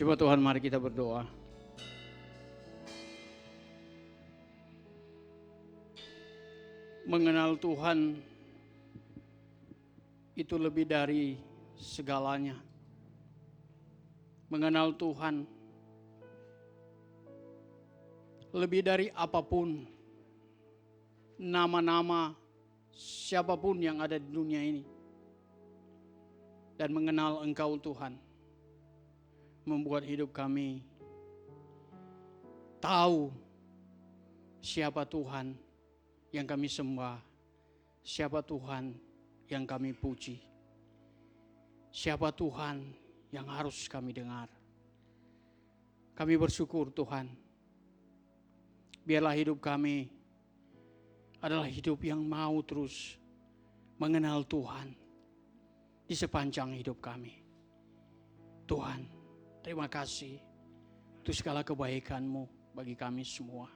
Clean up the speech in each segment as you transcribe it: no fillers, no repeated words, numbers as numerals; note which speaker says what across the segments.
Speaker 1: Coba Tuhan, mari kita berdoa. Mengenal Tuhan itu lebih dari segalanya. Mengenal Tuhan lebih dari apapun, nama-nama siapapun yang ada di dunia ini. Dan mengenal Engkau Tuhan membuat hidup kami tahu siapa Tuhan yang kami sembah, siapa Tuhan yang kami puji, siapa Tuhan yang harus kami dengar. Kami bersyukur Tuhan, biarlah hidup kami adalah hidup yang mau terus mengenal Tuhan di sepanjang hidup kami. Tuhan, terima kasih untuk segala kebaikan-Mu bagi kami semua.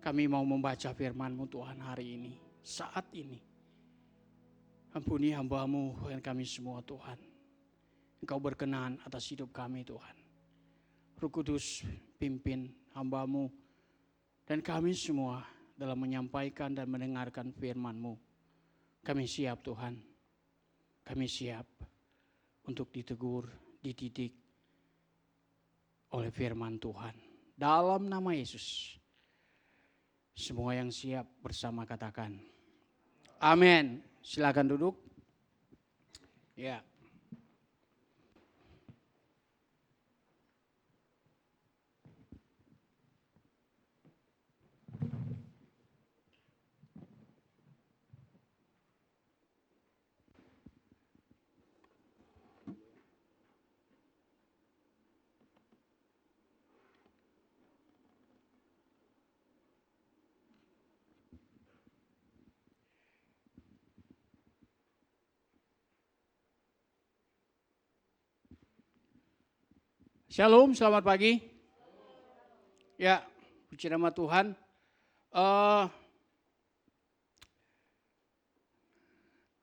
Speaker 1: Kami mau membaca firman-Mu Tuhan hari ini, saat ini. Ampuni hamba-Mu dan kami semua Tuhan. Engkau berkenan atas hidup kami Tuhan. Roh Kudus pimpin hamba-Mu dan kami semua dalam menyampaikan dan mendengarkan firman-Mu. Kami siap Tuhan. Kami siap untuk ditegur, dididik oleh firman Tuhan. Dalam nama Yesus. Semua yang siap bersama katakan amin. Silakan duduk. Ya. Shalom, selamat pagi. Ya, puji nama Tuhan.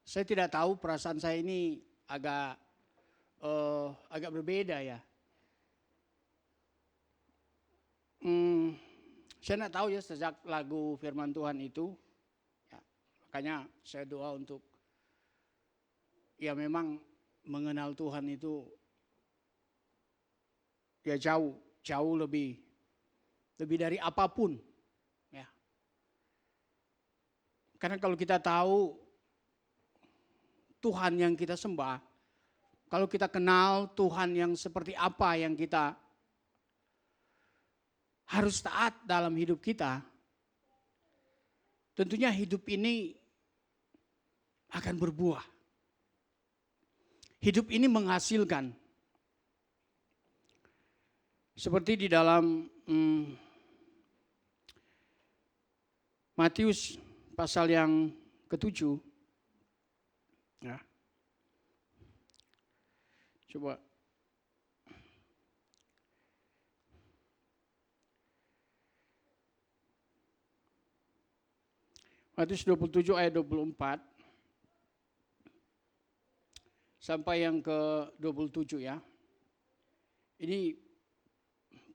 Speaker 1: Saya tidak tahu, perasaan saya ini agak berbeda ya. Saya tidak tahu ya sejak lagu firman Tuhan itu. Ya, makanya saya doa untuk ya memang mengenal Tuhan itu ya jauh lebih dari apapun ya. Karena kalau kita tahu Tuhan yang kita sembah, kalau kita kenal Tuhan yang seperti apa yang kita harus taat dalam hidup kita, tentunya hidup ini akan berbuah. Hidup ini menghasilkan. Seperti di dalam Matius pasal yang ke-7. Ya. Coba. Matius 27 ayat 24. Sampai yang ke-27 ya. Ini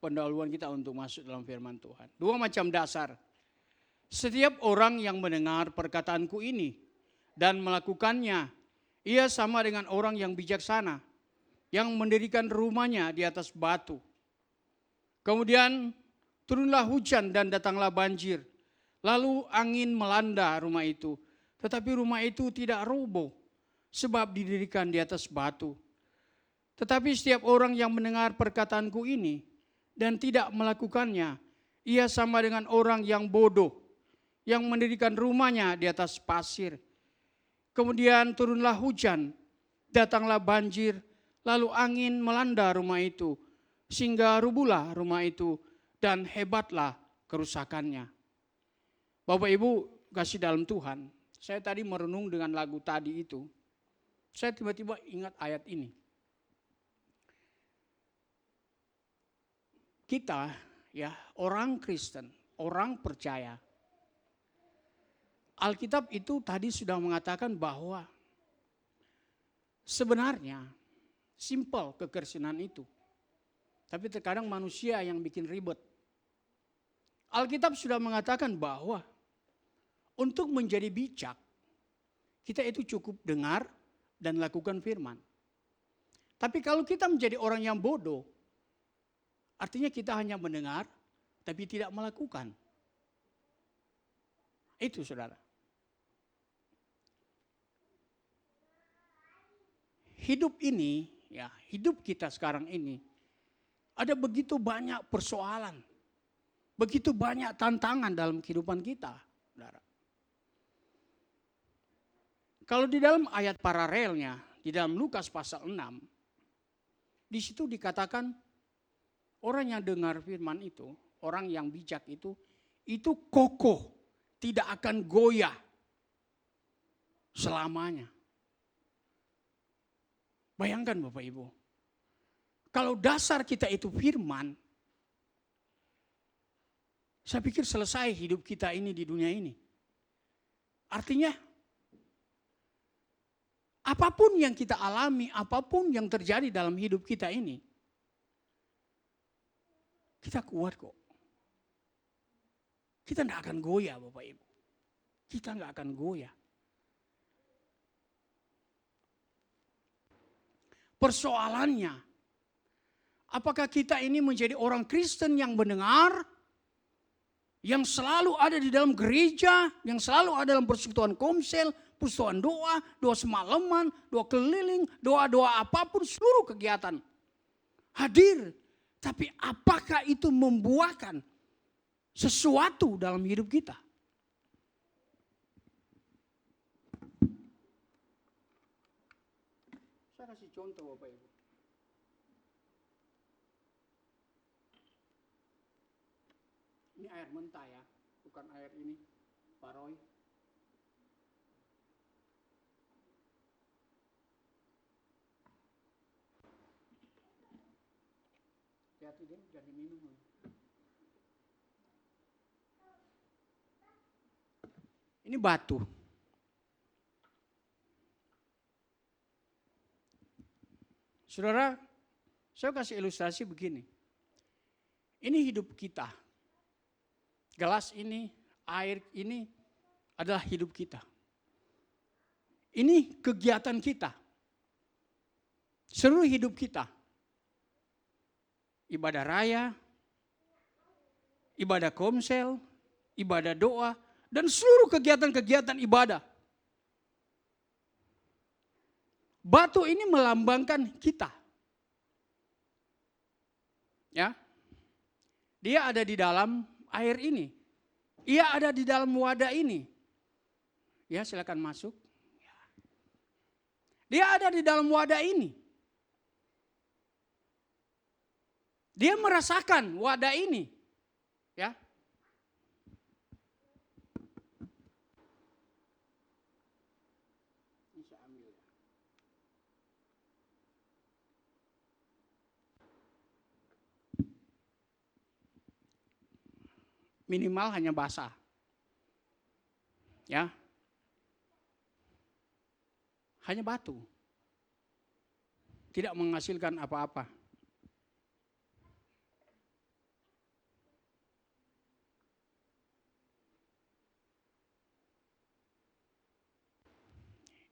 Speaker 1: pendahuluan kita untuk masuk dalam firman Tuhan. Dua macam dasar. Setiap orang yang mendengar perkataanku ini dan melakukannya, ia sama dengan orang yang bijaksana, yang mendirikan rumahnya di atas batu. Kemudian turunlah hujan dan datanglah banjir. Lalu angin melanda rumah itu. Tetapi rumah itu tidak roboh, sebab didirikan di atas batu. Tetapi setiap orang yang mendengar perkataanku ini dan tidak melakukannya, ia sama dengan orang yang bodoh, yang mendirikan rumahnya di atas pasir. Kemudian turunlah hujan, datanglah banjir, lalu angin melanda rumah itu, sehingga rubuhlah rumah itu, dan hebatlah kerusakannya. Bapak Ibu kasih dalam Tuhan, saya tadi merenung dengan lagu tadi itu, saya tiba-tiba ingat ayat ini. Kita ya orang Kristen, orang percaya. Alkitab itu tadi sudah mengatakan bahwa sebenarnya simpel kekristenan itu. Tapi terkadang manusia yang bikin ribet. Alkitab sudah mengatakan bahwa untuk menjadi bijak, kita itu cukup dengar dan lakukan firman. Tapi kalau kita menjadi orang yang bodoh, artinya kita hanya mendengar, tapi tidak melakukan. Itu saudara. Hidup ini, ya hidup kita sekarang ini, ada begitu banyak persoalan. Begitu banyak tantangan dalam kehidupan kita, saudara. Kalau di dalam ayat paralelnya, di dalam Lukas pasal 6, di situ dikatakan orang yang dengar firman itu, orang yang bijak itu kokoh, tidak akan goyah selamanya. Bayangkan Bapak Ibu, kalau dasar kita itu firman, saya pikir selesai hidup kita ini di dunia ini. Artinya, apapun yang kita alami, apapun yang terjadi dalam hidup kita ini, kita kuat kok. Kita tidak akan goyah Bapak Ibu. Kita tidak akan goyah. Persoalannya, apakah kita ini menjadi orang Kristen yang mendengar, yang selalu ada di dalam gereja, yang selalu ada dalam persekutuan komsel, persekutuan doa, doa semalaman, doa keliling, doa-doa apapun, seluruh kegiatan hadir. Tapi apakah itu membuahkan sesuatu dalam hidup kita? Saya kasih contoh Bapak Ibu. Ini air mentah ya, bukan air ini, Pak Roy. Hati-hati deh, jangan diminum. Ini batu. Saudara, saya kasih ilustrasi begini. Ini hidup kita. Gelas ini, air ini adalah hidup kita. Ini kegiatan kita. Seluruh hidup kita. Ibadah raya, ibadah komsel, ibadah doa, dan seluruh kegiatan-kegiatan ibadah. Batu ini melambangkan kita. Ya. Dia ada di dalam air ini. Ia ada di dalam wadah ini. Ya, silakan masuk. Dia ada di dalam wadah ini. Dia merasakan wadah ini. Ya. Minimal hanya basah. Ya. Hanya batu. Tidak menghasilkan apa-apa.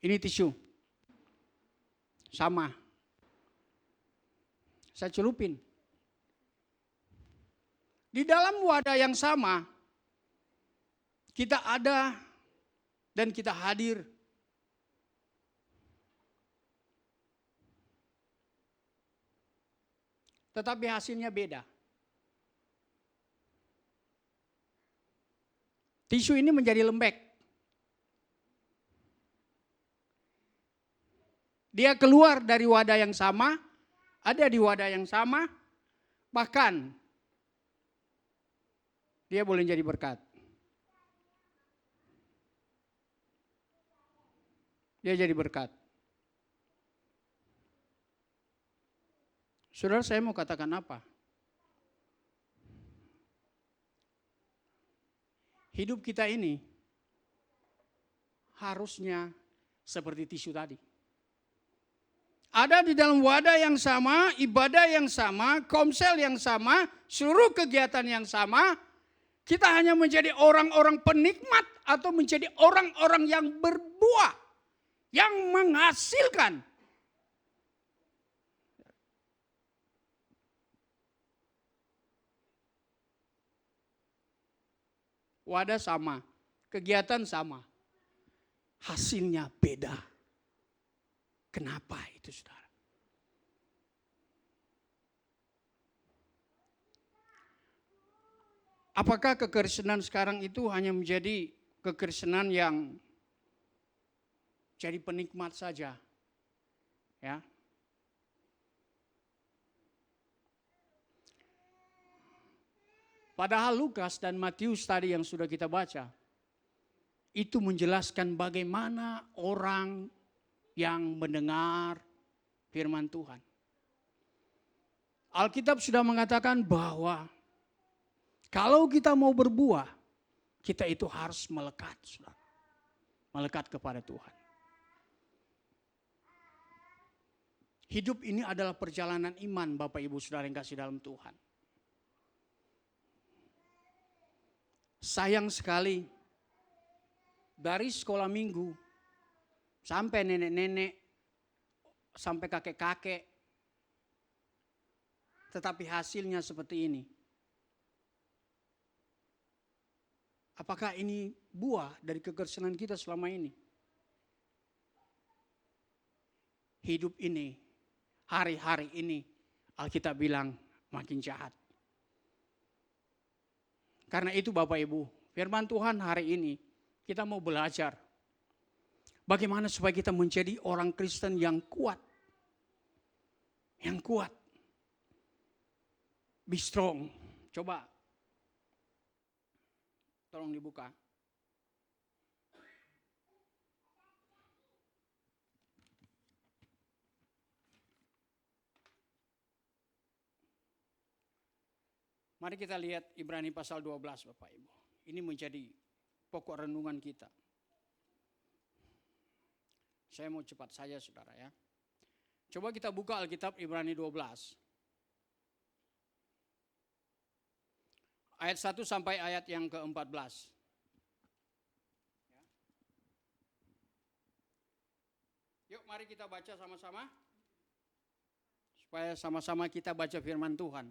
Speaker 1: Ini tisu. Sama. Saya celupin. Di dalam wadah yang sama, kita ada dan kita hadir. Tetapi hasilnya beda. Tisu ini menjadi lembek. Dia keluar dari wadah yang sama, ada di wadah yang sama, bahkan dia boleh jadi berkat. Dia jadi berkat. Saudara, saya mau katakan apa? Hidup kita ini harusnya seperti tisu tadi. ada di dalam wadah yang sama, ibadah yang sama, komsel yang sama, seluruh kegiatan yang sama. Kita hanya menjadi orang-orang penikmat atau menjadi orang-orang yang berbuah, yang menghasilkan. Wadah sama, kegiatan sama, hasilnya beda. Kenapa itu, saudara? Apakah kekristenan sekarang itu hanya menjadi kekristenan yang jadi penikmat saja? Ya. Padahal Lukas dan Matius tadi yang sudah kita baca, itu menjelaskan bagaimana orang yang mendengar firman Tuhan. Alkitab sudah mengatakan bahwa kalau kita mau berbuah, kita itu harus melekat, saudara. Melekat kepada Tuhan. Hidup ini adalah perjalanan iman, Bapak Ibu Saudara yang kasih dalam Tuhan. Sayang sekali, dari sekolah minggu, sampai nenek-nenek, sampai kakek-kakek, tetapi hasilnya seperti ini. Apakah ini buah dari kekristenan kita selama ini? Hidup ini, hari-hari ini, Alkitab bilang makin jahat. Karena itu Bapak Ibu, firman Tuhan hari ini kita mau belajar bagaimana supaya kita menjadi orang Kristen yang kuat. Yang kuat. Be strong. Coba tolong dibuka. Mari kita lihat Ibrani pasal 12 Bapak Ibu. Ini menjadi pokok renungan kita. Saya mau cepat saja saudara ya. Coba kita buka Alkitab Ibrani 12. Ayat 1 sampai ayat yang ke-14. Yuk mari kita baca sama-sama. Supaya sama-sama kita baca firman Tuhan.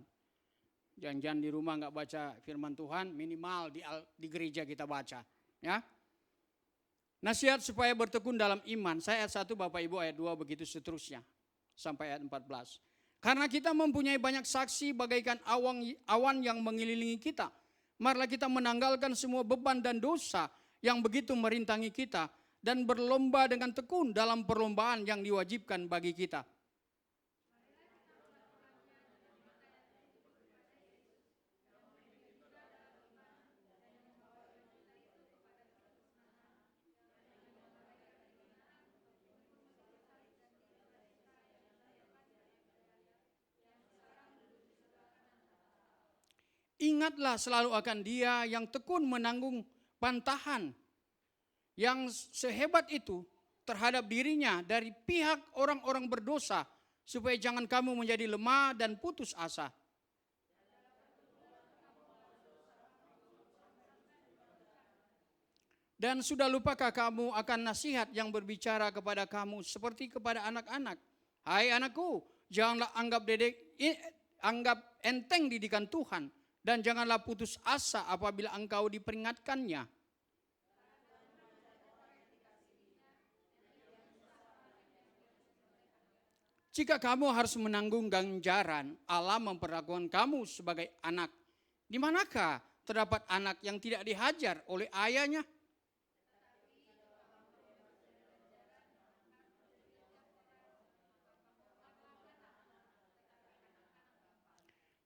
Speaker 1: Jangan-jangan di rumah nggak baca firman Tuhan, minimal di gereja kita baca. Ya. Nasihat supaya bertekun dalam iman. Saya ayat 1 Bapak Ibu, ayat 2 begitu seterusnya. Sampai ayat 14. Karena kita mempunyai banyak saksi bagaikan awan yang mengelilingi kita. Marilah kita menanggalkan semua beban dan dosa yang begitu merintangi kita. Dan berlomba dengan tekun dalam perlombaan yang diwajibkan bagi kita. Ingatlah selalu akan Dia yang tekun menanggung bantahan yang sehebat itu terhadap dirinya dari pihak orang-orang berdosa, supaya jangan kamu menjadi lemah dan putus asa. Dan sudah lupakah kamu akan nasihat yang berbicara kepada kamu seperti kepada anak-anak? Hai anakku, janganlah anggap enteng didikan Tuhan. Dan janganlah putus asa apabila engkau diperingatkannya. Jika kamu harus menanggung ganjaran, Allah memperlakukan kamu sebagai anak. Di manakah terdapat anak yang tidak dihajar oleh ayahnya?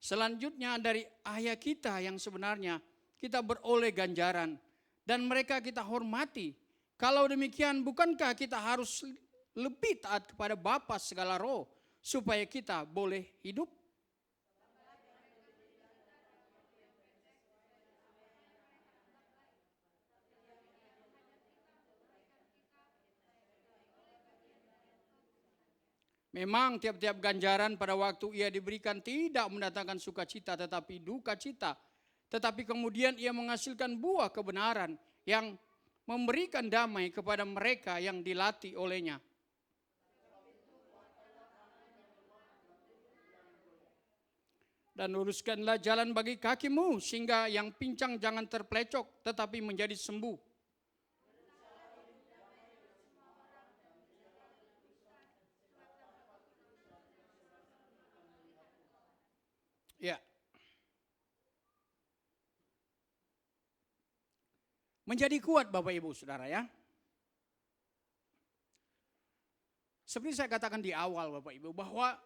Speaker 1: Selanjutnya dari ayah kita yang sebenarnya kita beroleh ganjaran dan mereka kita hormati. Kalau demikian bukankah kita harus lebih taat kepada Bapa segala roh supaya kita boleh hidup? Memang tiap-tiap ganjaran pada waktu ia diberikan tidak mendatangkan sukacita tetapi duka cita. Tetapi kemudian ia menghasilkan buah kebenaran yang memberikan damai kepada mereka yang dilatih olehnya. Dan luruskanlah jalan bagi kakimu sehingga yang pincang jangan terpelecok tetapi menjadi sembuh. Ya. Menjadi kuat Bapak Ibu Saudara ya. Seperti saya katakan di awal Bapak Ibu bahwa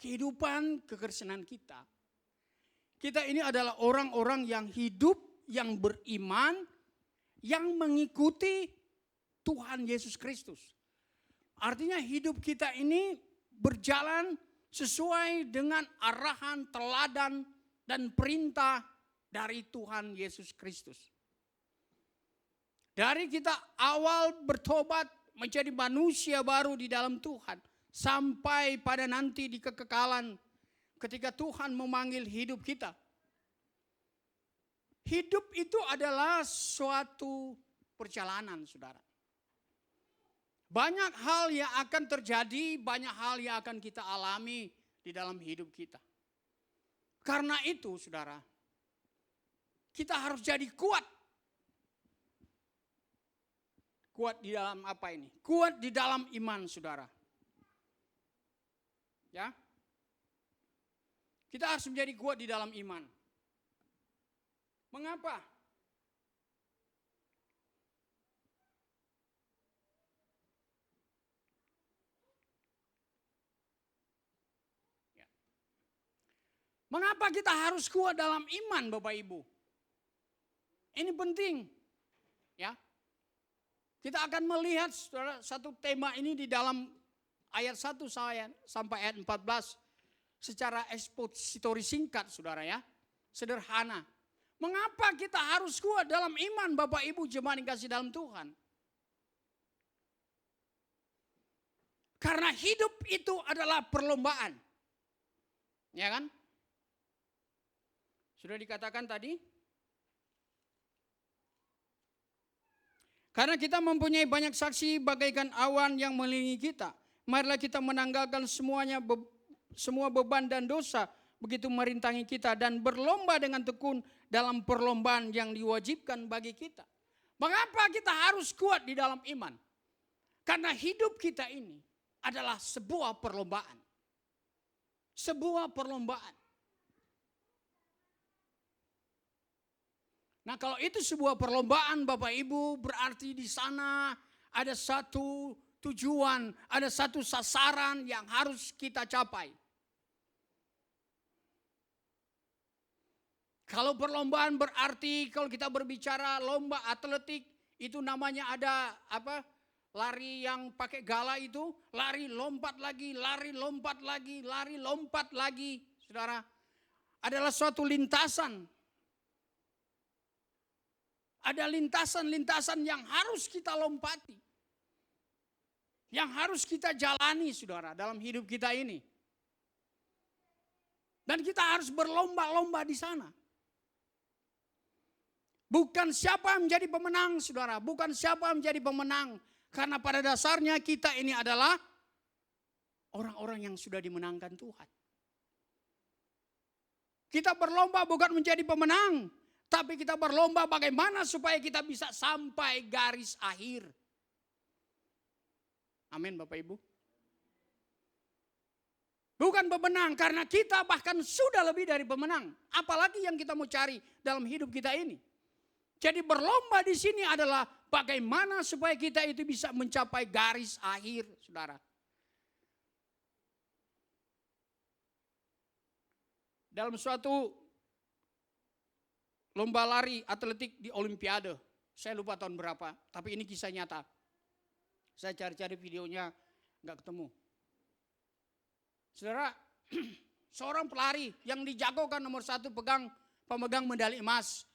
Speaker 1: kehidupan kekristenan kita ini adalah orang-orang yang hidup, yang beriman, yang mengikuti Tuhan Yesus Kristus. Artinya hidup kita ini berjalan sesuai dengan arahan, teladan, dan perintah dari Tuhan Yesus Kristus. Dari kita awal bertobat menjadi manusia baru di dalam Tuhan, sampai pada nanti di kekekalan ketika Tuhan memanggil hidup kita. Hidup itu adalah suatu perjalanan, saudara. Banyak hal yang akan terjadi, banyak hal yang akan kita alami di dalam hidup kita. Karena itu, saudara, kita harus jadi kuat. Kuat di dalam apa ini? Kuat di dalam iman, saudara. Ya. Kita harus menjadi kuat di dalam iman. Mengapa? Ya. Mengapa kita harus kuat dalam iman, Bapak Ibu? Ini penting. Ya. Kita akan melihat saudara, satu tema ini di dalam ayat 1 sampai ayat 14 secara ekspositori singkat, saudara ya. Sederhana. Mengapa kita harus kuat dalam iman, Bapak Ibu jemaat yang kasih dalam Tuhan? Karena hidup itu adalah perlombaan. Ya kan? Sudah dikatakan tadi? Karena kita mempunyai banyak saksi bagaikan awan yang mengelilingi kita. Marilah kita menanggalkan semua beban dan dosa begitu merintangi kita dan berlomba dengan tekun dalam perlombaan yang diwajibkan bagi kita. Mengapa kita harus kuat di dalam iman? Karena hidup kita ini adalah sebuah perlombaan. Sebuah perlombaan. Nah, kalau itu sebuah perlombaan Bapak Ibu, berarti di sana ada satu tujuan, ada satu sasaran yang harus kita capai. Kalau perlombaan berarti kalau kita berbicara lomba atletik itu namanya ada apa? Lari yang pakai gala itu, lari lompat lagi, lari lompat lagi, lari lompat lagi. Saudara, adalah suatu lintasan. Ada lintasan-lintasan yang harus kita lompati. Yang harus kita jalani, saudara, dalam hidup kita ini. Dan kita harus berlomba-lomba di sana. Bukan siapa yang menjadi pemenang, saudara. Bukan siapa yang menjadi pemenang. Karena pada dasarnya kita ini adalah orang-orang yang sudah dimenangkan Tuhan. Kita berlomba bukan menjadi pemenang. Tapi kita berlomba bagaimana supaya kita bisa sampai garis akhir. Amin Bapak Ibu. Bukan pemenang karena kita bahkan sudah lebih dari pemenang. Apalagi yang kita mau cari dalam hidup kita ini. Jadi berlomba di sini adalah bagaimana supaya kita itu bisa mencapai garis akhir, saudara. Dalam suatu lomba lari atletik di Olimpiade. Saya lupa tahun berapa, tapi ini kisah nyata. Saya cari-cari videonya, nggak ketemu. Saudara, seorang pelari yang dijagokan nomor 1 pemegang medali emas.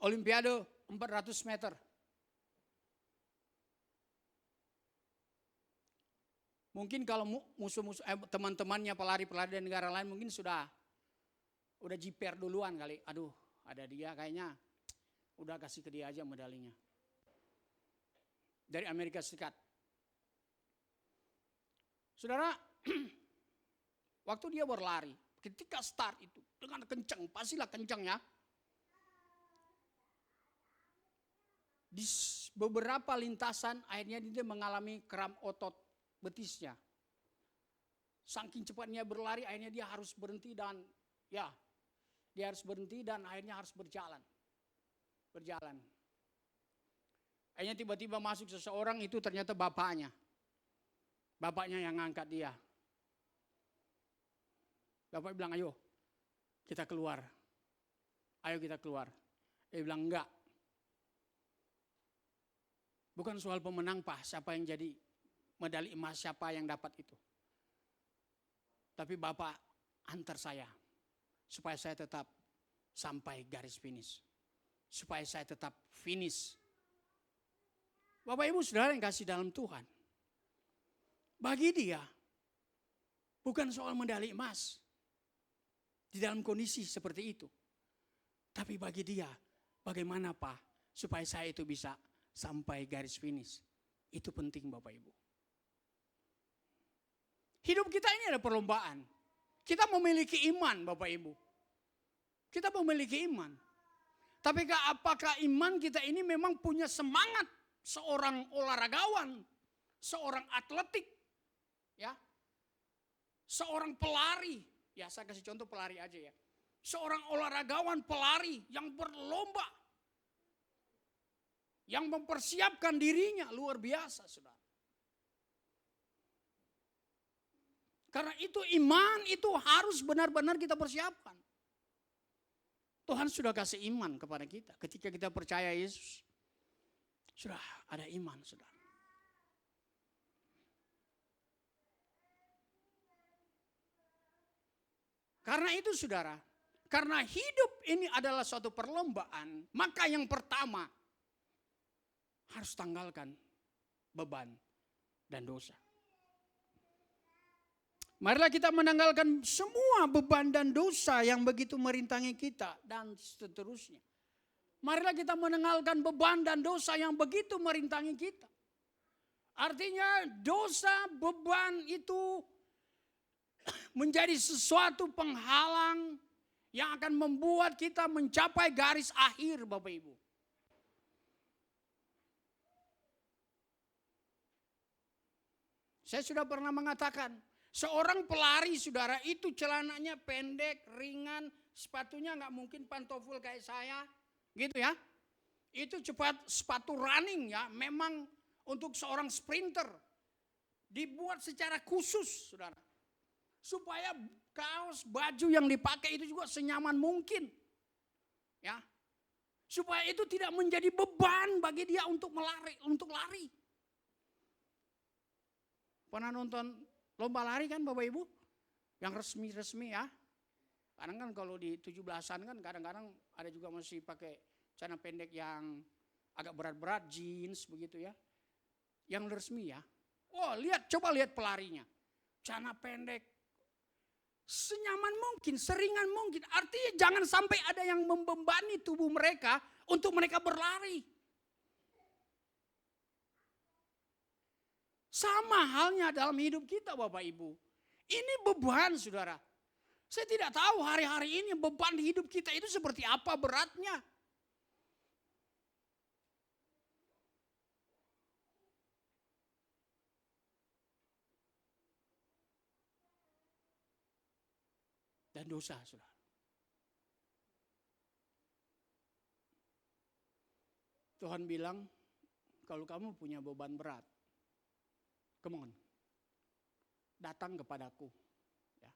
Speaker 1: Olimpiade 400 meter. Mungkin kalau musuh-musuh teman-temannya pelari-pelari dari negara lain mungkin udah jiper duluan kali. Aduh, ada dia kayaknya udah kasih ke dia aja medalinya. Dari Amerika Serikat. Saudara, waktu dia berlari, ketika start itu dengan kencang, pastilah kencang ya. Di beberapa lintasan akhirnya dia mengalami kram otot betisnya. Saking cepatnya berlari akhirnya dia harus berhenti dan akhirnya harus berjalan. Akhirnya tiba-tiba masuk seseorang, itu ternyata bapaknya. Bapaknya yang ngangkat dia. Bapak bilang, ayo kita keluar. Dia bilang enggak. Bukan soal pemenang Pak, siapa yang jadi medali emas, siapa yang dapat itu. Tapi Bapak antar saya, supaya saya tetap sampai garis finish. Supaya saya tetap finish. Bapak Ibu Saudara yang kasih dalam Tuhan. Bagi dia, bukan soal medali emas. Di dalam kondisi seperti itu. Tapi bagi dia, bagaimana Pak, supaya saya itu bisa sampai garis finish. Itu penting Bapak Ibu. Hidup kita ini ada perlombaan. Kita memiliki iman Bapak Ibu. Kita memiliki iman. Tapi apakah iman kita ini memang punya semangat seorang olahragawan, seorang atletik, ya, seorang pelari. Ya saya kasih contoh pelari aja ya. Seorang olahragawan pelari yang berlomba. Yang mempersiapkan dirinya luar biasa, saudara. Karena itu iman itu harus benar-benar kita persiapkan. Tuhan sudah kasih iman kepada kita. Ketika kita percaya Yesus, sudah ada iman, saudara. Karena itu saudara, karena hidup ini adalah suatu perlombaan, maka yang pertama, harus tanggalkan beban dan dosa. Marilah kita menanggalkan semua beban dan dosa yang begitu merintangi kita dan seterusnya. Marilah kita menanggalkan beban dan dosa yang begitu merintangi kita. Artinya dosa, beban itu menjadi sesuatu penghalang yang akan membuat kita mencapai garis akhir Bapak Ibu. Saya sudah pernah mengatakan, seorang pelari saudara itu celananya pendek, ringan, sepatunya nggak mungkin pantofel kayak saya, gitu ya. Itu cepat sepatu running ya, memang untuk seorang sprinter dibuat secara khusus saudara. Supaya kaos, baju yang dipakai itu juga senyaman mungkin. Ya. Supaya itu tidak menjadi beban bagi dia untuk lari. Pernah nonton lomba lari kan Bapak Ibu? Yang resmi-resmi ya. Kadang kan kalau di 17-an kan kadang-kadang ada juga masih pakai celana pendek yang agak berat-berat, jeans begitu ya. Yang resmi ya. Oh coba lihat pelarinya. Celana pendek. Senyaman mungkin, seringan mungkin. Artinya jangan sampai ada yang membebani tubuh mereka untuk mereka berlari. Sama halnya dalam hidup kita Bapak Ibu. Ini beban saudara. Saya tidak tahu hari-hari ini beban di hidup kita itu seperti apa beratnya. Dan dosa saudara. Tuhan bilang, kalau kamu punya beban berat, come on, datang kepadaku. Ya.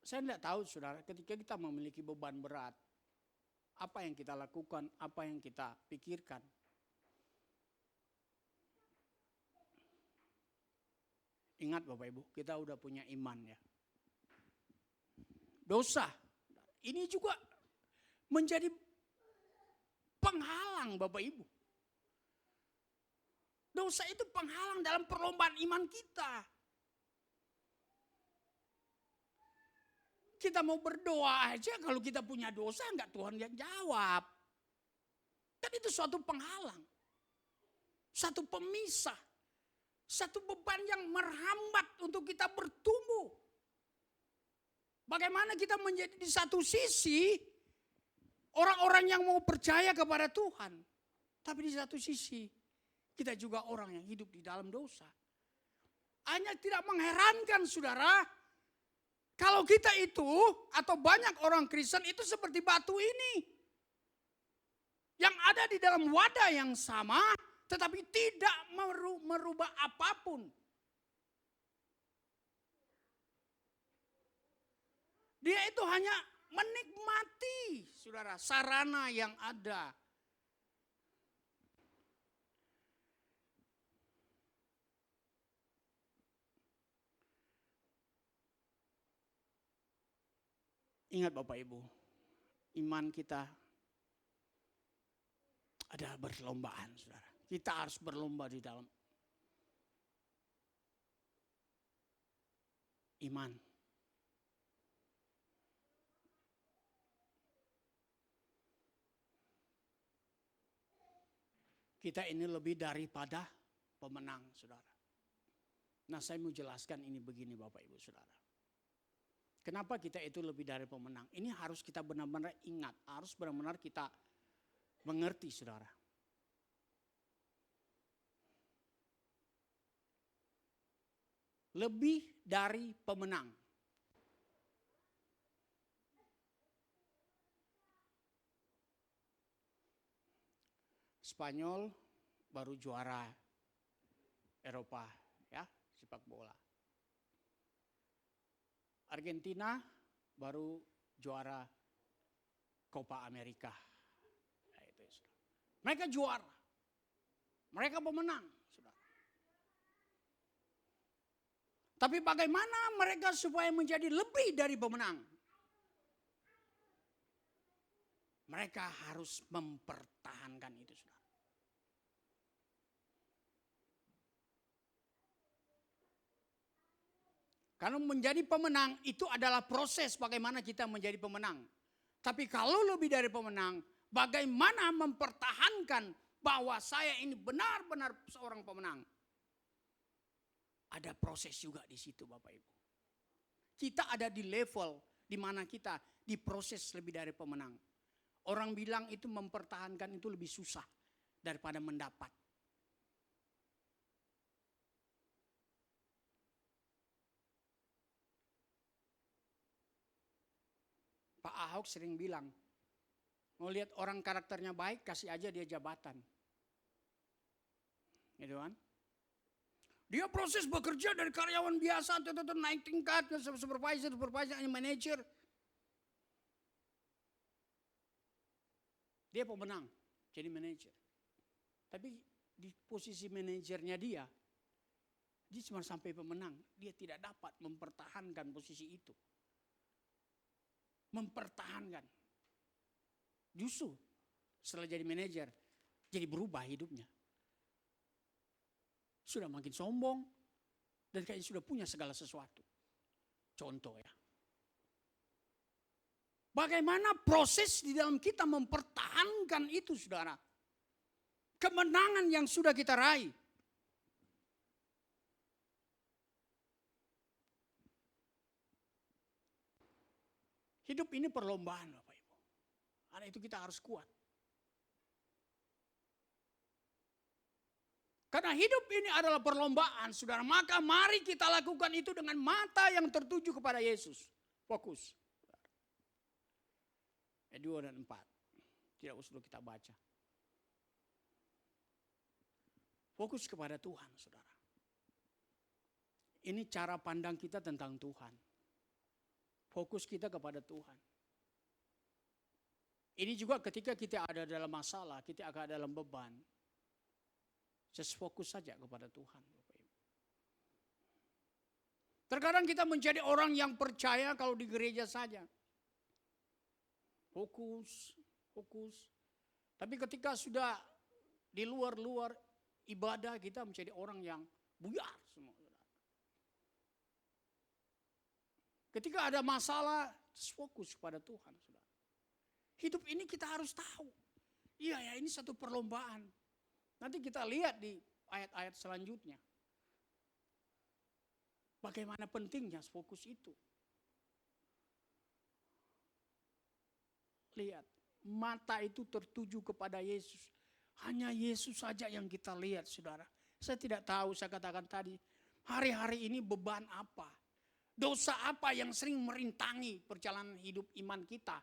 Speaker 1: Saya tidak tahu saudara, ketika kita memiliki beban berat, apa yang kita lakukan, apa yang kita pikirkan. Ingat Bapak Ibu, kita udah punya iman ya. Dosa, ini juga menjadi penghalang Bapak Ibu. Dosa itu penghalang dalam perlombaan iman kita. Kita mau berdoa aja kalau kita punya dosa enggak Tuhan yang jawab. Kan itu suatu penghalang. Satu pemisah. Satu beban yang merhambat untuk kita bertumbuh. Bagaimana kita menjadi di satu sisi orang-orang yang mau percaya kepada Tuhan. Tapi di satu sisi kita juga orang yang hidup di dalam dosa. Hanya tidak mengherankan saudara. Kalau kita itu atau banyak orang Kristen itu seperti batu ini. Yang ada di dalam wadah yang sama tetapi tidak merubah apapun. Dia itu hanya menikmati, saudara, sarana yang ada. Ingat Bapak Ibu, iman kita adalah berlombaan, saudara. Kita harus berlomba di dalam iman. Kita ini lebih daripada pemenang, saudara. Nah, saya mau jelaskan ini begini Bapak Ibu saudara. Kenapa kita itu lebih dari pemenang? Ini harus kita benar-benar ingat, harus benar-benar kita mengerti saudara. Lebih dari pemenang. Spanyol baru juara Eropa ya, sepak bola. Argentina baru juara Copa America. Nah, itu, mereka juara. Mereka pemenang, saudara. Tapi bagaimana mereka supaya menjadi lebih dari pemenang? Mereka harus mempertahankan itu, saudara. Karena menjadi pemenang itu adalah proses bagaimana kita menjadi pemenang. Tapi kalau lebih dari pemenang, bagaimana mempertahankan bahwa saya ini benar-benar seorang pemenang. Ada proses juga di situ Bapak Ibu. Kita ada di level di mana kita diproses lebih dari pemenang. Orang bilang itu mempertahankan itu lebih susah daripada mendapat. Pak Ahok sering bilang, mau lihat orang karakternya baik, kasih aja dia jabatan. Gitu kan? Dia proses bekerja dari karyawan biasa, naik tingkat ke supervisor, manager. Dia pemenang, jadi manager. Tapi di posisi manajernya dia cuma sampai pemenang. Dia tidak dapat mempertahankan posisi itu. Mempertahankan. Justru setelah jadi manajer, jadi berubah hidupnya. Sudah makin sombong dan kayaknya sudah punya segala sesuatu. Contoh ya. Bagaimana proses di dalam kita mempertahankan itu saudara. Kemenangan yang sudah kita raih. Hidup ini perlombaan Bapak Ibu. Karena itu kita harus kuat. Karena hidup ini adalah perlombaan saudara. Maka mari kita lakukan itu dengan mata yang tertuju kepada Yesus. Fokus. Ayat 2 dan 4. Tidak usah kita baca. Fokus kepada Tuhan saudara. Ini cara pandang kita tentang Tuhan. Fokus kita kepada Tuhan. Ini juga ketika kita ada dalam masalah, kita akan dalam beban. Just fokus saja kepada Tuhan. Terkadang kita menjadi orang yang percaya kalau di gereja saja. Fokus. Tapi ketika sudah di luar ibadah kita menjadi orang yang buyar semua. Ketika ada masalah, fokus kepada Tuhan. Saudara. Hidup ini kita harus tahu. Iya ya, ini satu perlombaan. Nanti kita lihat di ayat-ayat selanjutnya. Bagaimana pentingnya fokus itu. Lihat, mata itu tertuju kepada Yesus. Hanya Yesus saja yang kita lihat, saudara. Saya tidak tahu, saya katakan tadi, hari-hari ini beban apa? Dosa apa yang sering merintangi perjalanan hidup iman kita?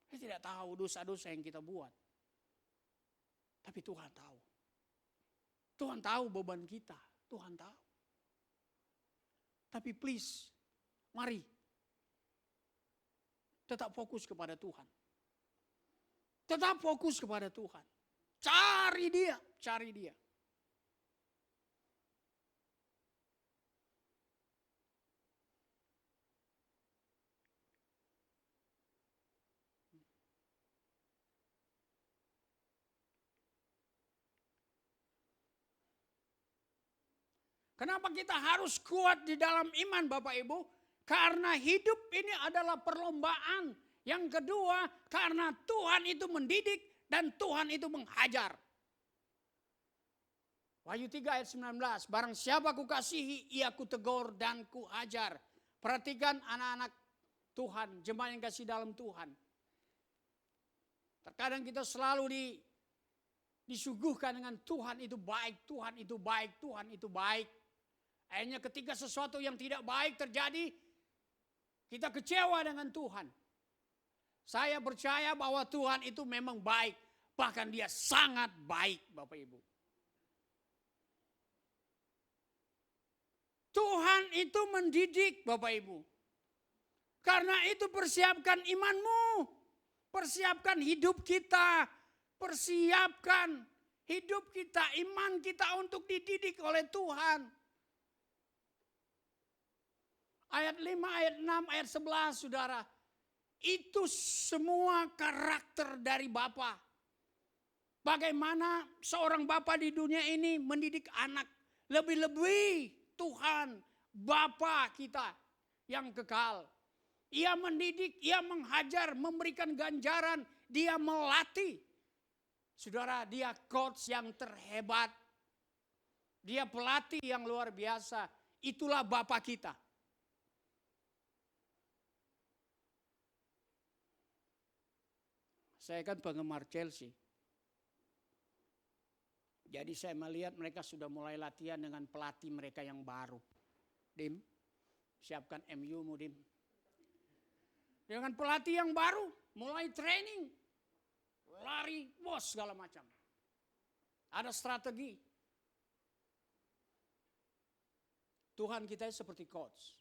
Speaker 1: Saya tidak tahu dosa-dosa yang kita buat. Tapi Tuhan tahu. Tuhan tahu beban kita. Tuhan tahu. Tapi please, mari. Tetap fokus kepada Tuhan. Tetap fokus kepada Tuhan. Cari Dia, cari Dia. Kenapa kita harus kuat di dalam iman Bapak Ibu? Karena hidup ini adalah perlombaan. Yang kedua, karena Tuhan itu mendidik dan Tuhan itu menghajar. Wahyu 3 ayat 19, barang siapa kukasihi, ia kutegur dan kuhajar. Perhatikan anak-anak Tuhan, jemaat yang kasih dalam Tuhan. Terkadang kita selalu disuguhkan dengan Tuhan itu baik, Tuhan itu baik, Tuhan itu baik. Akhirnya ketika sesuatu yang tidak baik terjadi, kita kecewa dengan Tuhan. Saya percaya bahwa Tuhan itu memang baik. Bahkan Dia sangat baik, Bapak Ibu. Tuhan itu mendidik, Bapak Ibu. Karena itu persiapkan imanmu. Persiapkan hidup kita. Persiapkan hidup kita, iman kita untuk dididik oleh Tuhan. Ayat 5, ayat 6, ayat 11, saudara. Itu semua karakter dari Bapa. Bagaimana seorang Bapa di dunia ini mendidik anak. Lebih-lebih Tuhan, Bapa kita yang kekal. Ia mendidik, ia menghajar, memberikan ganjaran. Dia melatih. Saudara, dia coach yang terhebat. Dia pelatih yang luar biasa. Itulah Bapa kita. Saya kan penggemar Chelsea. Jadi saya melihat mereka sudah mulai latihan dengan pelatih mereka yang baru. Dim, siapkan MU-mu Dim. Dengan pelatih yang baru, mulai training. Lari, bos segala macam. Ada strategi. Tuhan kita seperti coach.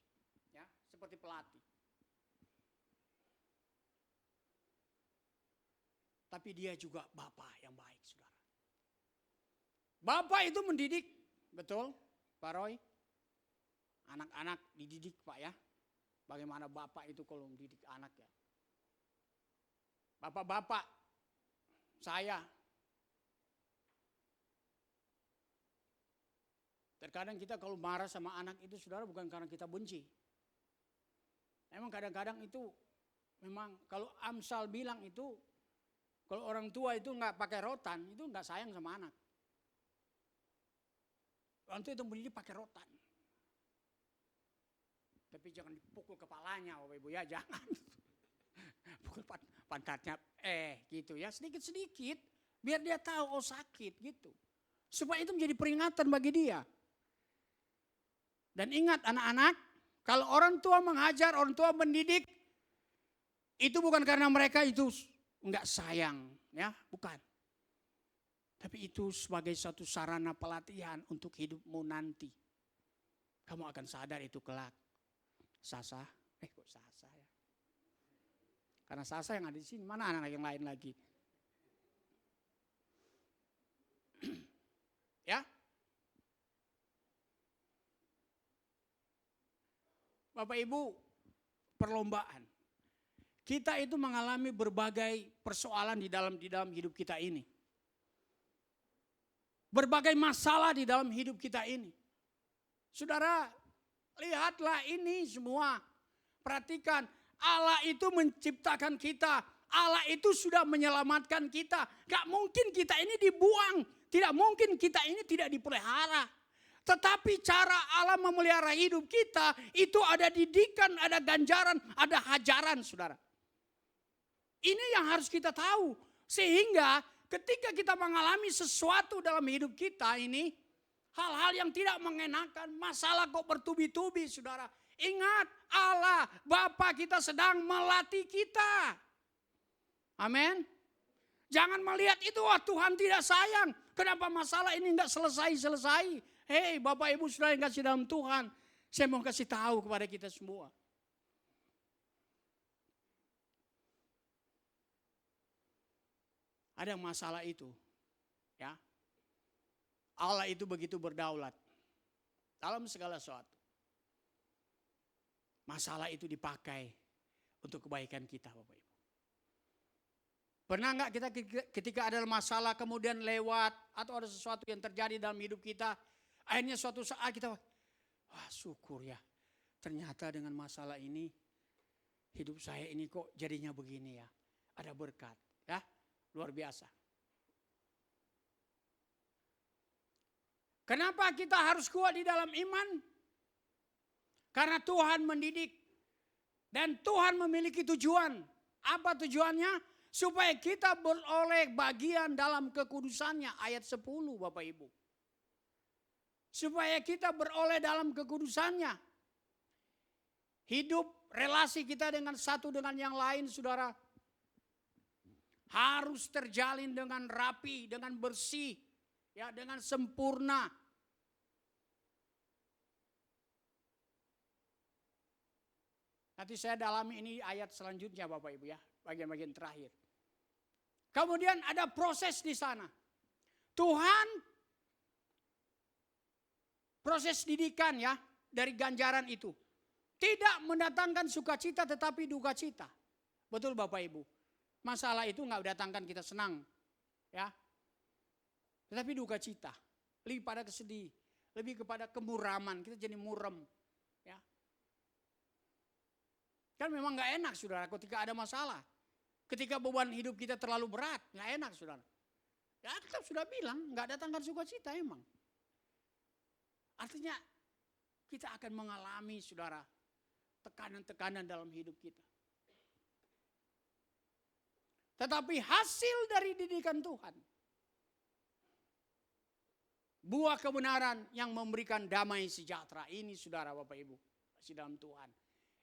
Speaker 1: Ya, seperti pelatih. Tapi Dia juga Bapa yang baik, saudara. Bapa itu mendidik, betul Pak Roy? Anak-anak dididik Pak ya. Bagaimana Bapak itu kalau mendidik anak ya. Bapak-bapak, saya. Terkadang kita kalau marah sama anak itu saudara bukan karena kita benci. Memang kadang-kadang itu, memang kalau Amsal bilang itu, kalau orang tua itu nggak pakai rotan, itu nggak sayang sama anak. Orang tua itu mendidik pakai rotan. Tapi jangan dipukul kepalanya, Bapak Ibu ya, jangan. Pukul pangkatnya, gitu ya, sedikit-sedikit. Biar dia tahu, oh sakit gitu. Supaya itu menjadi peringatan bagi dia. Dan ingat anak-anak, kalau orang tua menghajar, orang tua mendidik, itu bukan karena mereka itu enggak sayang, ya, bukan. Tapi itu sebagai satu sarana pelatihan untuk hidupmu nanti. Kamu akan sadar itu kelak. Sasa, kok Sasa ya? Karena Sasa yang ada di sini, mana anak-anak yang lain lagi? Ya? Bapak Ibu, perlombaan. Kita itu mengalami berbagai persoalan di dalam hidup kita ini. berbagai masalah di dalam hidup kita ini. Saudara, lihatlah ini semua. Perhatikan, Allah itu menciptakan kita. Allah itu sudah menyelamatkan kita. Gak mungkin kita ini dibuang. Tidak mungkin kita ini tidak dipelihara. Tetapi cara Allah memelihara hidup kita, itu ada didikan, ada ganjaran, ada hajaran, saudara. Ini yang harus kita tahu. Sehingga ketika kita mengalami sesuatu dalam hidup kita ini, hal-hal yang tidak mengenakan, masalah kok bertubi-tubi, saudara. Ingat, Allah, Bapa kita sedang melatih kita. Amin. Jangan melihat itu, wah Tuhan tidak sayang. Kenapa masalah ini enggak selesai-selesai. Hei Bapak Ibu Saudara yang kasih dalam Tuhan. Saya mau kasih tahu kepada kita semua. Ada masalah itu. Ya. Allah itu begitu berdaulat. Dalam segala sesuatu. Masalah itu dipakai untuk kebaikan kita Bapak Ibu. Pernah enggak kita ketika ada masalah kemudian lewat atau ada sesuatu yang terjadi dalam hidup kita, akhirnya suatu saat kita, wah syukur ya, ternyata dengan masalah ini hidup saya ini kok jadinya begini ya, ada berkat, ya luar biasa. Kenapa kita harus kuat di dalam iman? Karena Tuhan mendidik dan Tuhan memiliki tujuan. Apa tujuannya? Supaya kita beroleh bagian dalam kekudusannya. Ayat 10 Bapak Ibu. Supaya kita beroleh dalam kekudusannya. Hidup relasi kita dengan satu dengan yang lain saudara. Harus terjalin dengan rapi, dengan bersih. Ya, dengan sempurna. Nanti saya dalami ini ayat selanjutnya Bapak Ibu ya. Bagian-bagian terakhir. Kemudian ada proses di sana. Tuhan proses didikan ya dari ganjaran itu. Tidak mendatangkan sukacita tetapi duka cita. Betul Bapak Ibu. Masalah itu enggak mendatangkan kita senang. Ya. Tetapi duka cita. Lebih pada kesedih. Lebih kepada kemuraman. Kita jadi murem. Ya. Kan memang enggak enak saudara ketika ada masalah. Ketika beban hidup kita terlalu berat, nggak enak saudara. Ya kita sudah bilang, nggak datangkan sukacita emang. Artinya kita akan mengalami saudara, tekanan-tekanan dalam hidup kita. Tetapi hasil dari didikan Tuhan, buah kebenaran yang memberikan damai sejahtera ini saudara Bapak Ibu, masih dalam Tuhan.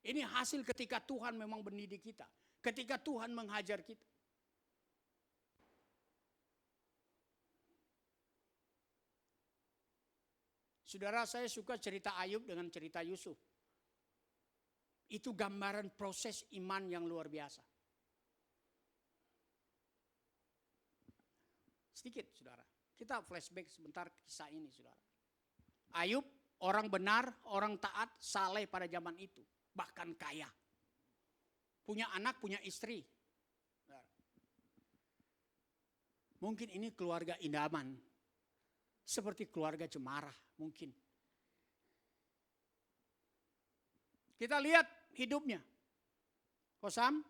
Speaker 1: Ini hasil ketika Tuhan memang mendidik kita. Ketika Tuhan menghajar kita. Saudara saya suka cerita Ayub dengan cerita Yusuf. Itu gambaran proses iman yang luar biasa. Sedikit saudara. Kita flashback sebentar kisah ini saudara. Ayub orang benar, orang taat, saleh pada zaman itu. Bahkan kaya. Punya anak, punya istri. Mungkin ini keluarga idaman. Seperti keluarga Cemara mungkin. Kita lihat hidupnya. Kosam,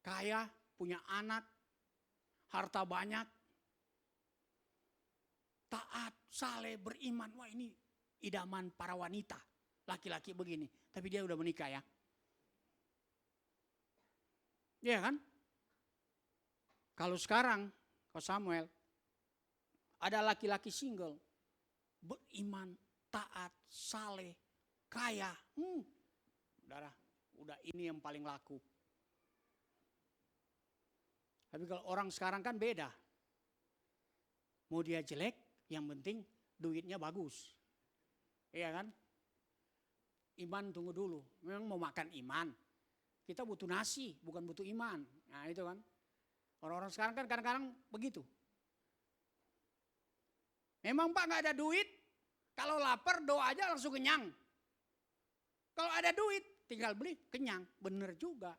Speaker 1: kaya, punya anak, harta banyak. Taat, saleh, beriman. Wah ini idaman para wanita. Laki-laki begini. Tapi dia udah menikah ya. Iya kan? Kalau sekarang, kau Samuel, ada laki-laki single, beriman, taat, saleh, kaya. Saudara, udah ini yang paling laku. Tapi kalau orang sekarang kan beda. Mau dia jelek, yang penting duitnya bagus. Iya kan? Iman tunggu dulu. Memang mau makan iman. Kita butuh nasi, bukan butuh iman. Nah itu kan. Orang-orang sekarang kan kadang-kadang begitu. Memang Pak gak ada duit, kalau lapar doa aja langsung kenyang. Kalau ada duit, tinggal beli, kenyang. Bener juga.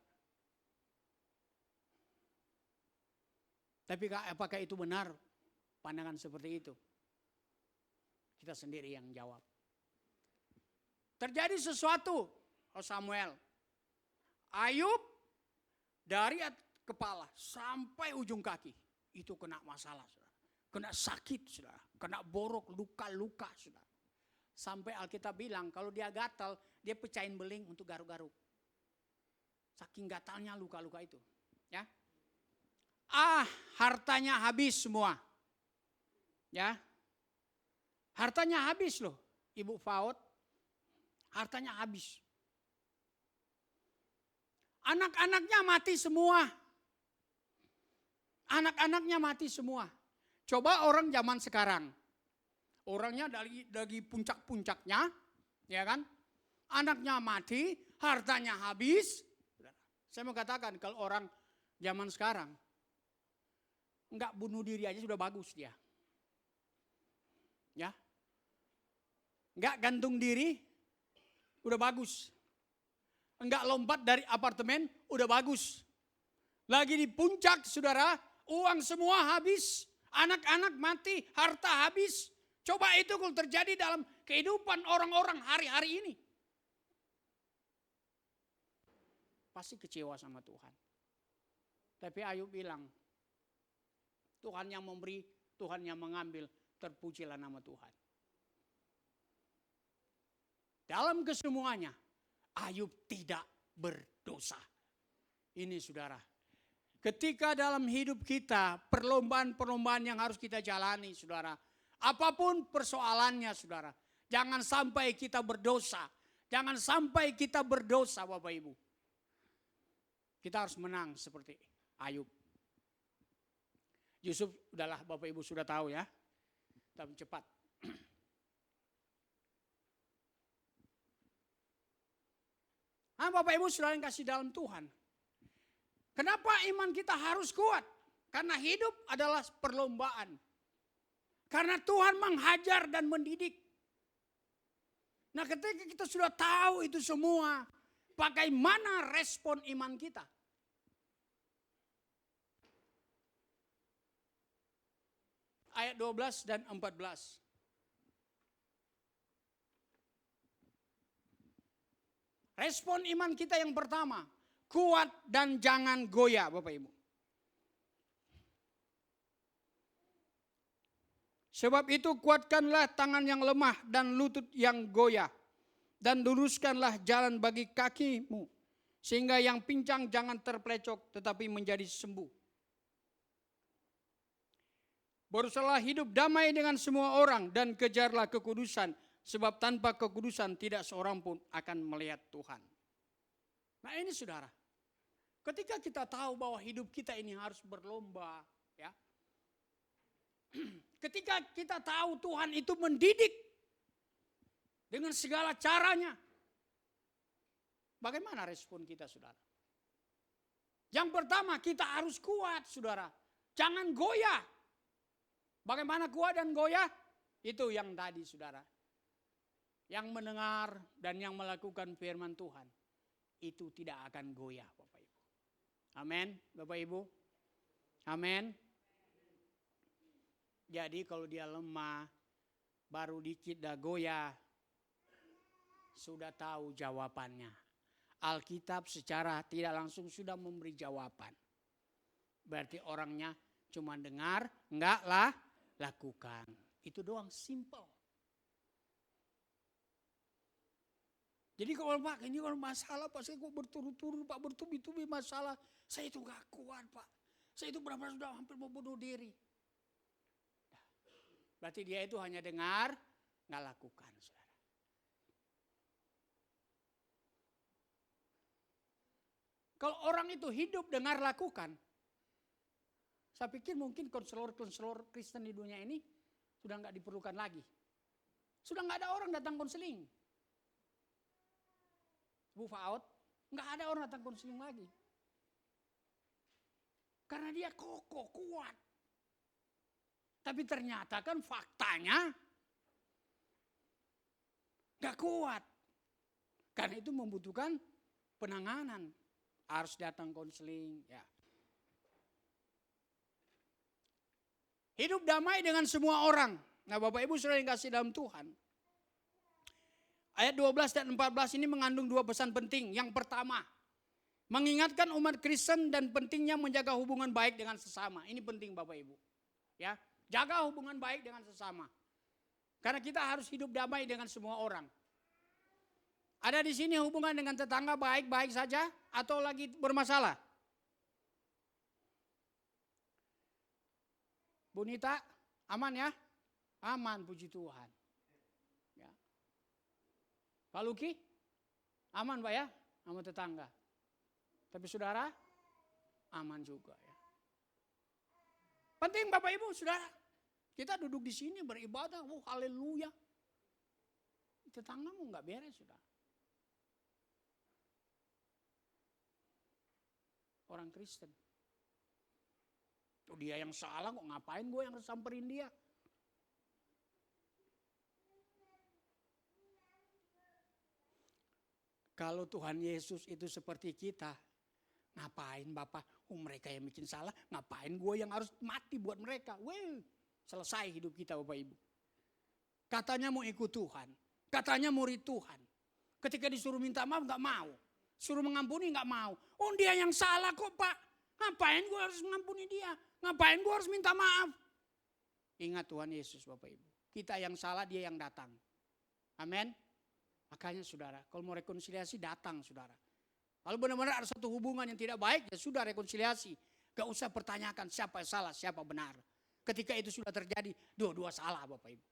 Speaker 1: Tapi apakah itu benar? pandangan seperti itu? Kita sendiri yang jawab. Terjadi sesuatu, Samuel. Ayub dari kepala sampai ujung kaki itu kena masalah, saudara. Kena sakit, saudara. Kena borok, luka-luka, saudara. Sampai Alkitab bilang kalau dia gatal, dia pecahin beling untuk garuk-garuk. Saking gatalnya luka-luka itu. Ya. Hartanya habis semua. Ya. Hartanya habis loh, Ibu Faud. Hartanya habis. Anak-anaknya mati semua. Anak-anaknya mati semua. Coba orang zaman sekarang. Orangnya dari puncak-puncaknya, ya kan? Anaknya mati, hartanya habis. Saya mau katakan kalau orang zaman sekarang enggak bunuh diri aja sudah bagus dia. Ya. Enggak gantung diri udah bagus. Enggak lompat dari apartemen udah bagus. Lagi di puncak, saudara, uang semua habis, anak-anak mati, harta habis. Coba itu kalau terjadi dalam kehidupan orang-orang hari-hari ini. Pasti kecewa sama Tuhan. Tapi Ayub bilang, Tuhan yang memberi, Tuhan yang mengambil, terpujilah nama Tuhan. Dalam kesemuanya, Ayub tidak berdosa. Ini saudara. Ketika dalam hidup kita, perlombaan-perlombaan yang harus kita jalani, saudara. Apapun persoalannya, saudara. Jangan sampai kita berdosa. Jangan sampai kita berdosa, Bapak Ibu. Kita harus menang seperti Ayub. Yusuf, udahlah Bapak Ibu sudah tahu ya. Tapi cepat. Bapak Ibu saudara yang kasih dalam Tuhan. Kenapa iman kita harus kuat? Karena hidup adalah perlombaan. Karena Tuhan menghajar dan mendidik. Nah ketika kita sudah tahu itu semua, bagaimana respon iman kita? Ayat 12 dan 14. Respon iman kita yang pertama, kuat dan jangan goyah, Bapak Ibu. Sebab itu kuatkanlah tangan yang lemah dan lutut yang goyah. Dan luruskanlah jalan bagi kakimu. Sehingga yang pincang jangan terpelecok tetapi menjadi sembuh. Berusahalah hidup damai dengan semua orang dan kejarlah kekudusan. Sebab tanpa kekudusan tidak seorang pun akan melihat Tuhan. Nah ini saudara. Ketika kita tahu bahwa hidup kita ini harus berlomba. Ya. Ketika kita tahu Tuhan itu mendidik. Dengan segala caranya. Bagaimana respon kita saudara? Yang pertama kita harus kuat saudara. Jangan goyah. Bagaimana kuat dan goyah? Itu yang tadi saudara. Yang mendengar dan yang melakukan firman Tuhan. Itu tidak akan goyah Bapak Ibu. Amin Bapak Ibu. Amin. Jadi kalau dia lemah, baru dikit dah goyah. Sudah tahu jawabannya. Alkitab secara tidak langsung sudah memberi jawaban. Berarti orangnya cuma dengar, enggak lah lakukan. Itu doang, simple. Jadi kalau Pak, ini kalau masalah Pak, saya kok berturut-turut Pak, bertubi-tubi masalah. Saya itu gak kuat Pak. Saya itu benar-benar sudah hampir mau bunuh diri. Berarti dia itu hanya dengar, gak lakukan. Saudara. Kalau orang itu hidup dengar lakukan, saya pikir mungkin konselor-konselor Kristen di dunia ini sudah gak diperlukan lagi. Sudah gak ada orang datang konseling. Bu Faud, nggak ada orang datang konseling lagi. Karena dia kokoh, kuat. Tapi ternyata kan faktanya nggak kuat. Karena itu membutuhkan penanganan. Harus datang konseling. Ya. Hidup damai dengan semua orang. Nah Bapak Ibu Saudara yang kasih dalam Tuhan. Ayat 12 dan 14 ini mengandung dua pesan penting. Yang pertama, mengingatkan umat Kristen dan pentingnya menjaga hubungan baik dengan sesama. Ini penting Bapak Ibu. Ya, jaga hubungan baik dengan sesama. Karena kita harus hidup damai dengan semua orang. Ada di sini hubungan dengan tetangga baik-baik saja atau lagi bermasalah? Bu Nita, aman ya? Aman, puji Tuhan. Ya. Pak Luki, aman Pak ya? Sama tetangga. Tapi saudara, aman juga ya. Penting Bapak Ibu, saudara. Kita duduk di sini beribadah, haleluya. Tetanggamu nggak beres, saudara. Orang Kristen. Oh, dia yang salah kok, ngapain gue yang samperin dia? Kalau Tuhan Yesus itu seperti kita, ngapain Bapak? Mereka yang bikin salah, ngapain gue yang harus mati buat mereka? Selesai hidup kita Bapak Ibu. Katanya mau ikut Tuhan, katanya murid Tuhan. Ketika disuruh minta maaf gak mau, suruh mengampuni gak mau. Oh dia yang salah kok Pak, ngapain gue harus mengampuni dia? Ngapain gue harus minta maaf? Ingat Tuhan Yesus Bapak Ibu. Kita yang salah, dia yang datang. Amin. Makanya saudara, kalau mau rekonsiliasi datang saudara. Kalau benar-benar ada satu hubungan yang tidak baik, ya sudah rekonsiliasi. Gak usah pertanyakan siapa yang salah, siapa benar. Ketika itu sudah terjadi, dua-dua salah Bapak Ibu.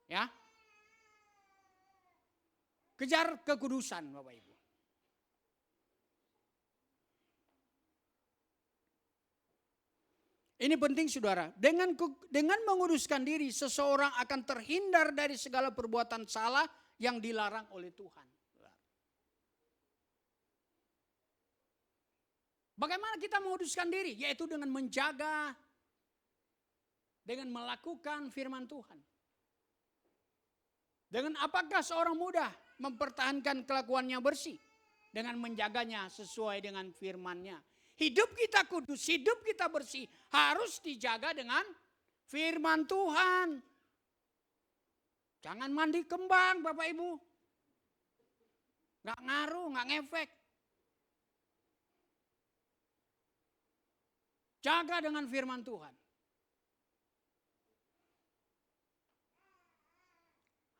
Speaker 1: Ya. Kejar kekudusan Bapak Ibu. Ini penting saudara, dengan menguduskan diri, seseorang akan terhindar dari segala perbuatan salah yang dilarang oleh Tuhan. Bagaimana kita menguduskan diri? Yaitu dengan menjaga, dengan melakukan firman Tuhan. Dengan apakah seorang muda mempertahankan kelakuannya bersih? Dengan menjaganya sesuai dengan firman-Nya. Hidup kita kudus, hidup kita bersih harus dijaga dengan firman Tuhan. Jangan mandi kembang Bapak Ibu. Gak ngaruh, gak ngefek. Jaga dengan firman Tuhan.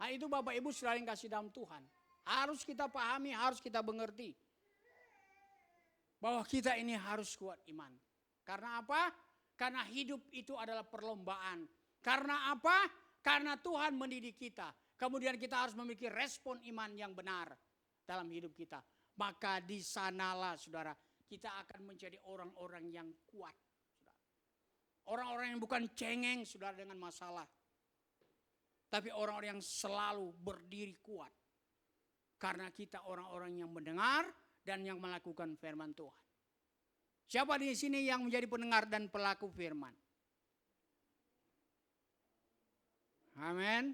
Speaker 1: Nah itu Bapak Ibu selain kasih dalam Tuhan. Harus kita pahami, harus kita mengerti. Bahwa kita ini harus kuat iman. Karena apa? Karena hidup itu adalah perlombaan. Karena apa? Karena Tuhan mendidik kita. Kemudian kita harus memiliki respon iman yang benar dalam hidup kita. Maka di sanalah saudara, kita akan menjadi orang-orang yang kuat. Orang-orang yang bukan cengeng saudara dengan masalah. Tapi orang-orang yang selalu berdiri kuat. Karena kita orang-orang yang mendengar dan yang melakukan firman Tuhan. Siapa di sini yang menjadi pendengar dan pelaku firman? Amin.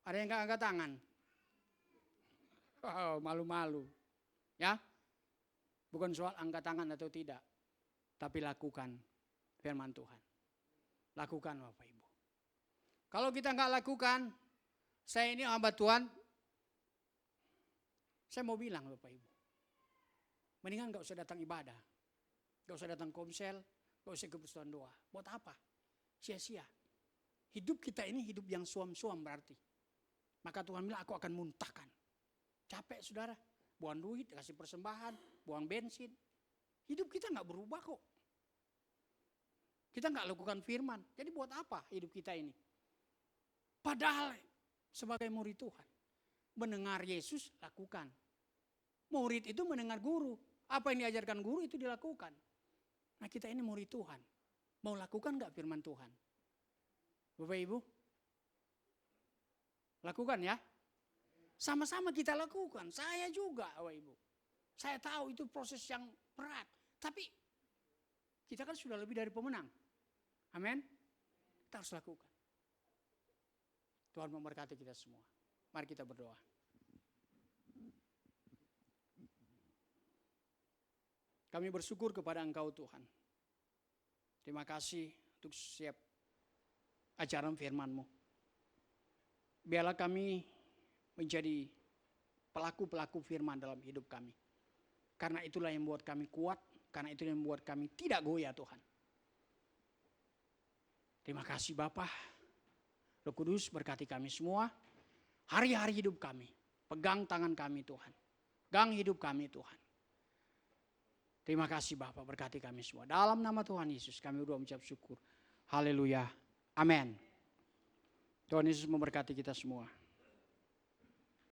Speaker 1: Ada yang gak angkat tangan? Oh, malu-malu. Ya. Bukan soal angkat tangan atau tidak. Tapi lakukan firman Tuhan. Lakukan Bapak Ibu. Kalau kita gak lakukan, saya ini hamba Tuhan, saya mau bilang Bapak Ibu. Mendingan gak usah datang ibadah. Gak usah datang komsel. Gak usah ikut persekutuan doa. Buat apa? Sia-sia. Hidup kita ini hidup yang suam-suam berarti. Maka Tuhan bilang aku akan muntahkan. Capek saudara. Buang duit, kasih persembahan. Buang bensin. Hidup kita gak berubah kok. Kita gak lakukan firman. Jadi buat apa hidup kita ini? Padahal sebagai murid Tuhan. Mendengar Yesus lakukan. Murid itu mendengar guru. Apa yang diajarkan guru itu dilakukan. Nah kita ini murid Tuhan. Mau lakukan gak firman Tuhan? Bapak Ibu? Lakukan ya. Sama-sama kita lakukan. Saya juga Bapak Ibu. Saya tahu itu proses yang berat. Tapi kita kan sudah lebih dari pemenang. Amin. Kita harus lakukan. Tuhan memberkati kita semua. Mari kita berdoa. Kami bersyukur kepada Engkau Tuhan. Terima kasih untuk setiap ajaran firman-Mu. Biarlah kami menjadi pelaku-pelaku firman dalam hidup kami. Karena itulah yang membuat kami kuat, karena itulah yang membuat kami tidak goyah Tuhan. Terima kasih Bapa. Roh Kudus berkati kami semua. Hari-hari hidup kami. Pegang tangan kami Tuhan. Pegang hidup kami Tuhan. Terima kasih Bapa, berkati kami semua. Dalam nama Tuhan Yesus kami berdoa mengucap syukur. Haleluya. Amin. Tuhan Yesus memberkati kita semua.